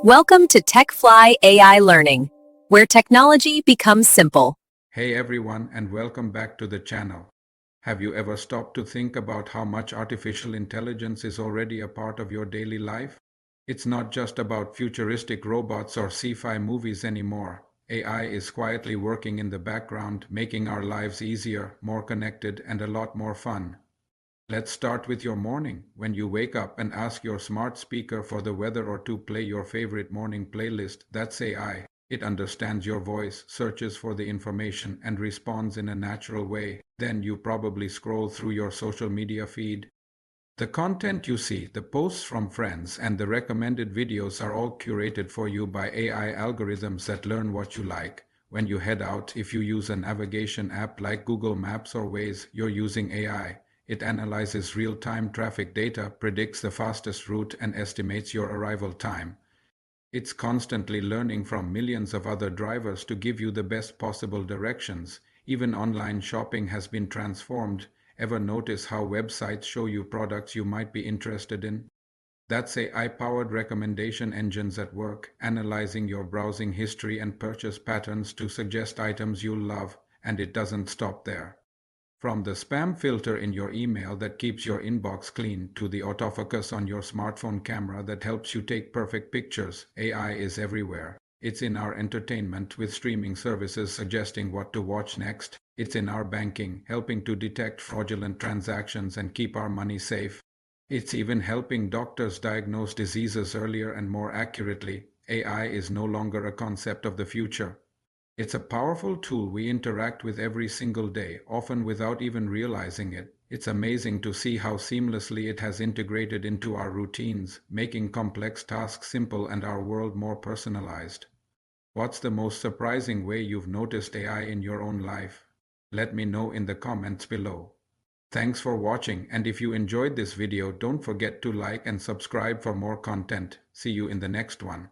Welcome to TechFly AI Learning, where technology becomes simple. Hey everyone, and welcome back to the channel. Have you ever stopped to think about how much artificial intelligence is already a part of your daily life? It's not just about futuristic robots or sci-fi movies anymore. AI is quietly working in the background, making our lives easier, more connected, and a lot more fun. Let's start with your morning. When you wake up and ask your smart speaker for the weather or to play your favorite morning playlist, that's AI. It understands your voice, searches for the information, and responds in a natural way. Then you probably scroll through your social media feed. The content you see, the posts from friends, and the recommended videos are all curated for you by AI algorithms that learn what you like. When you head out, if you use a navigation app like Google Maps or Waze, you're using AI. It analyzes real-time traffic data, predicts the fastest route, and estimates your arrival time. It's constantly learning from millions of other drivers to give you the best possible directions. Even online shopping has been transformed. Ever notice how websites show you products you might be interested in? That's AI-powered recommendation engines at work, analyzing your browsing history and purchase patterns to suggest items you'll love, and it doesn't stop there. From the spam filter in your email that keeps your inbox clean to the autofocus on your smartphone camera that helps you take perfect pictures, AI is everywhere. It's in our entertainment with streaming services suggesting what to watch next. It's in our banking, helping to detect fraudulent transactions and keep our money safe. It's even helping doctors diagnose diseases earlier and more accurately. AI is no longer a concept of the future. It's a powerful tool we interact with every single day, often without even realizing it. It's amazing to see how seamlessly it has integrated into our routines, making complex tasks simple and our world more personalized. What's the most surprising way you've noticed AI in your own life? Let me know in the comments below. Thanks for watching, and if you enjoyed this video, don't forget to like and subscribe for more content. See you in the next one.